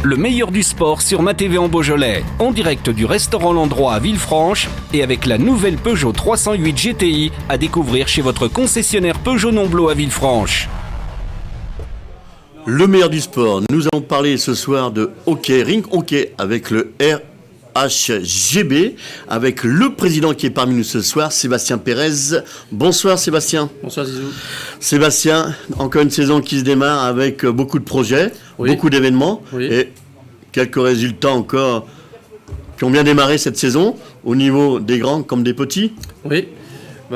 Le meilleur du sport sur Ma TV en Beaujolais, en direct du restaurant L'Endroit à Villefranche et avec la nouvelle Peugeot 308 GTI à découvrir chez votre concessionnaire Peugeot Nomblot à Villefranche. Le meilleur du sport, nous allons parler ce soir de hockey, ring hockey avec le RHGB, avec le président qui est parmi nous ce soir, Sébastien Pérez. Bonsoir Sébastien. Bonsoir Zizou. Sébastien, encore une saison qui se démarre avec beaucoup de projets, beaucoup d'événements et quelques résultats encore qui ont bien démarré cette saison au niveau des grands comme des petits. Oui.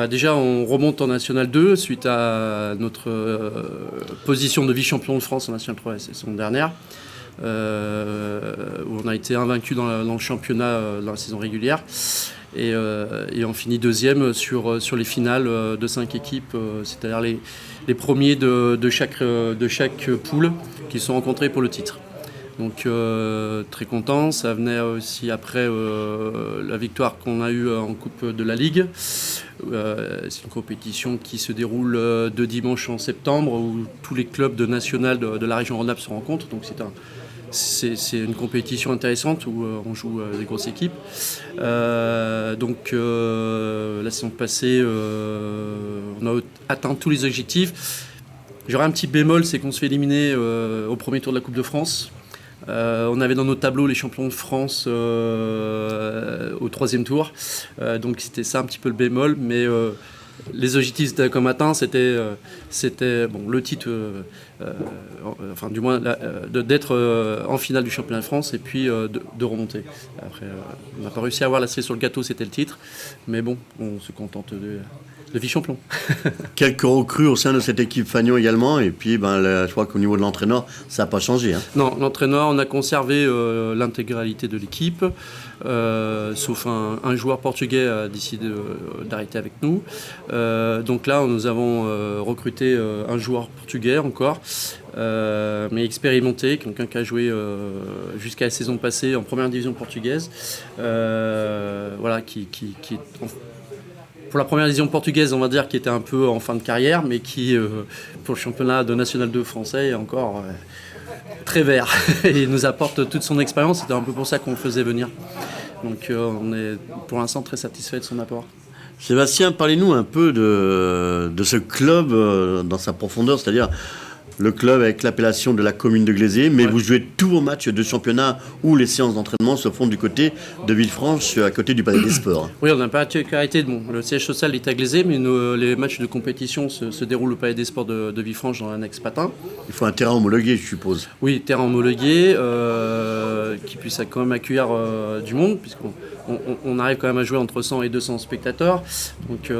Déjà, on remonte en National 2 suite à notre position de vice-champion de France en National 3 la saison dernière, où on a été invaincu dans le championnat dans la saison régulière. Et on finit deuxième sur les finales de 5 équipes, c'est-à-dire les premiers de chaque poule qui sont rencontrés pour le titre. Donc très content, ça venait aussi après la victoire qu'on a eue en Coupe de la Ligue. C'est une compétition qui se déroule de dimanche en septembre où tous les clubs de national de la région Rhône-Alpes se rencontrent. Donc c'est une compétition intéressante où on joue des grosses équipes. La saison passée, on a atteint tous les objectifs. J'aurais un petit bémol, c'est qu'on se fait éliminer au premier tour de la Coupe de France. On avait dans nos tableaux les champions de France au troisième tour, donc c'était ça un petit peu le bémol, mais les objectifs comme atteint, c'était le titre, du moins d'être en finale du championnat de France et puis de remonter. Après, on n'a pas réussi à avoir la cerise sur le gâteau, c'était le titre, mais bon, on se contente de vice-champion. Quelques recrues au sein de cette équipe Fagnon également, et puis je crois qu'au niveau de l'entraîneur, ça n'a pas changé. Non, l'entraîneur, on a conservé l'intégralité de l'équipe, sauf un joueur portugais a décidé d'arrêter avec nous. Donc là, nous avons recruté un joueur portugais encore, mais expérimenté, quelqu'un qui a joué jusqu'à la saison passée en première division portugaise, qui est pour la première division portugaise, on va dire, qui était un peu en fin de carrière, mais qui, pour le championnat de National 2 français, est encore très vert. Et il nous apporte toute son expérience. C'était un peu pour ça qu'on le faisait venir. Donc on est pour l'instant très satisfait de son apport. Sébastien, parlez-nous un peu de ce club dans sa profondeur, c'est-à-dire le club avec l'appellation de la commune de Glazé, mais vous jouez tous vos matchs de championnat où les séances d'entraînement se font du côté de Villefranche, à côté du Palais des Sports. Oui, on n'a pas arrêté. Le siège social est à Glazé, mais les matchs de compétition se déroulent au Palais des Sports de Villefranche dans l'annexe Patin. Il faut un terrain homologué, je suppose. Oui, terrain homologué, qui puisse quand même accueillir du monde, puisqu'on arrive quand même à jouer entre 100 et 200 spectateurs. Donc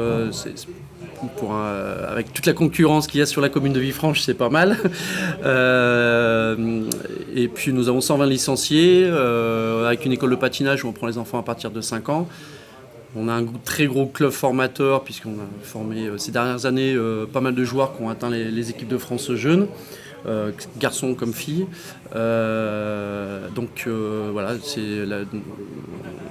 avec toute la concurrence qu'il y a sur la commune de Villefranche, c'est pas mal. Et puis nous avons 120 licenciés, avec une école de patinage où on prend les enfants à partir de 5 ans. On a un très gros club formateur, puisqu'on a formé ces dernières années pas mal de joueurs qui ont atteint les équipes de France jeunes. Garçons comme filles.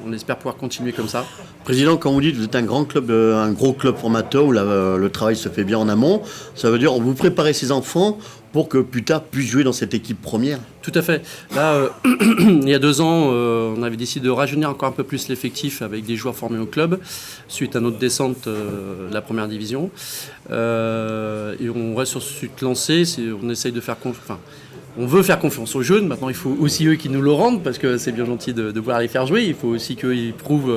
On espère pouvoir continuer comme ça. Président, quand vous dites que vous êtes un gros club formateur où le travail se fait bien en amont, ça veut dire que vous préparez ces enfants pour que plus tard puissent jouer dans cette équipe première. Tout à fait. Là, il y a 2 ans, on avait décidé de rajeunir encore un peu plus l'effectif avec des joueurs formés au club suite à notre descente de la première division. Et on reste sur cette lancée. On essaye de faire on veut faire confiance aux jeunes. Maintenant, il faut aussi eux qui nous le rendent, parce que c'est bien gentil de pouvoir les faire jouer. Il faut aussi qu'ils prouvent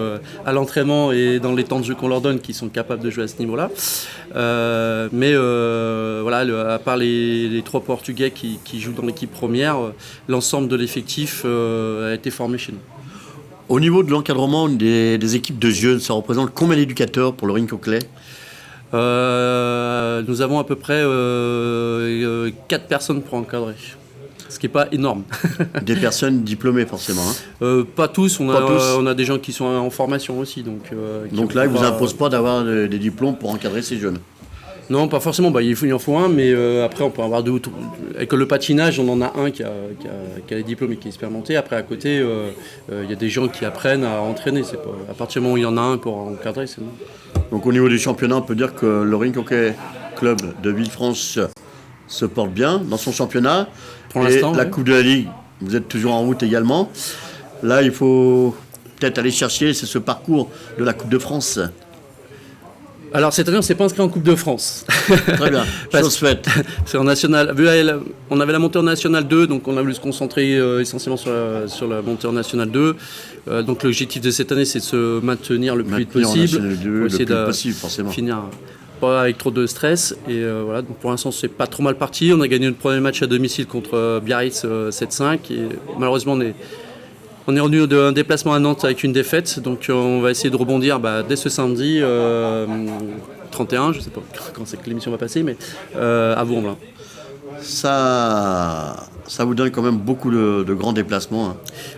à l'entraînement et dans les temps de jeu qu'on leur donne qu'ils sont capables de jouer à ce niveau-là. À part les 3 Portugais qui jouent dans l'équipe première, l'ensemble de l'effectif a été formé chez nous. Au niveau de l'encadrement des équipes de jeunes, ça représente combien d'éducateurs pour le ring hockey ? Nous avons à peu près 4 personnes pour encadrer. Ce qui n'est pas énorme. Des personnes diplômées forcément. Pas tous. On a des gens qui sont en formation aussi. Donc là, ils ne vous imposent pas d'avoir des diplômes pour encadrer ces jeunes? Non, pas forcément. Il en faut un, mais après, on peut avoir 2 ou 3. Avec le patinage, on en a un qui a les diplômes et qui est expérimenté. Après, à côté, il y a des gens qui apprennent à entraîner. C'est pas, à partir du moment où il y en a un pour encadrer, c'est bon. Donc au niveau du championnat, on peut dire que le Ring Hockey Club de Villefranche se porte bien dans son championnat. Pour l'instant, la Coupe de la Ligue vous êtes toujours en route également. Là, il faut peut-être aller chercher, c'est ce parcours de la Coupe de France. Alors cette année, on ne s'est pas inscrit en Coupe de France. Très bien, chose faite. C'est en national. On avait la montée en National 2, donc on a voulu se concentrer essentiellement sur la montée en National 2. Donc l'objectif de cette année, c'est de se maintenir le plus vite possible. Le plus possible, forcément. Finir pas avec trop de stress. Et voilà, donc pour l'instant, c'est pas trop mal parti. On a gagné le premier match à domicile contre Biarritz 7-5. Et malheureusement, on est revenu d'un déplacement à Nantes avec une défaite, donc on va essayer de rebondir dès ce samedi 31, je ne sais pas quand c'est que l'émission va passer, mais à Vaux-en-Velin. Ça vous donne quand même beaucoup de grands déplacements. Hein.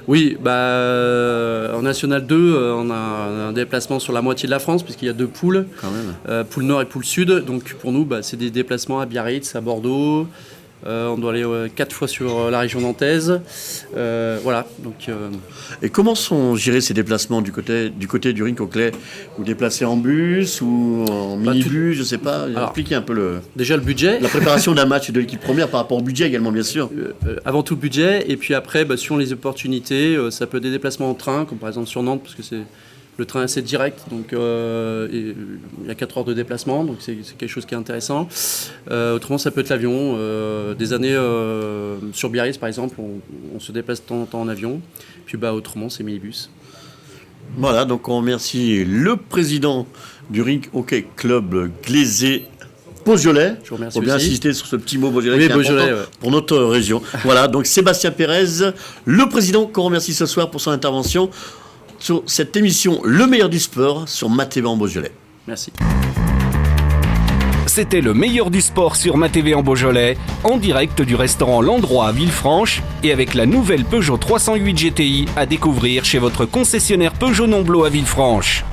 Oui, en National 2, on a un déplacement sur la moitié de la France, puisqu'il y a 2 poules, quand même. Poule Nord et Poule Sud. Donc pour nous, c'est des déplacements à Biarritz, à Bordeaux. On doit aller 4 fois sur la région nantaise. Voilà. Donc, Et comment sont gérés ces déplacements du côté du Ring-Coquelet? Vous déplacez en bus ou en minibus, je ne sais pas. Expliquez un peu déjà le budget. La préparation d'un match de l'équipe première par rapport au budget également, bien sûr. Avant tout le budget. Et puis après, suivant les opportunités, ça peut être des déplacements en train, comme par exemple sur Nantes, parce que le train est assez direct, donc il y a 4 heures de déplacement, donc c'est quelque chose qui est intéressant. Autrement, ça peut être l'avion. Des années sur Biarritz, par exemple, on se déplace de temps en temps en avion. Puis autrement, c'est minibus. Voilà, donc on remercie le président du Ring Hockey Club Glaisé Beaujolais. Je vous remercie. Pour bien aussi insister sur ce petit mot Beaujolais, oui, qui est important pour notre région. Voilà, donc Sébastien Pérez, le président qu'on remercie ce soir pour son intervention sur cette émission Le meilleur du sport sur MaTV en Beaujolais. Merci. C'était le meilleur du sport sur MaTV en Beaujolais, en direct du restaurant L'Endroit à Villefranche et avec la nouvelle Peugeot 308 GTI à découvrir chez votre concessionnaire Peugeot Nomblot à Villefranche.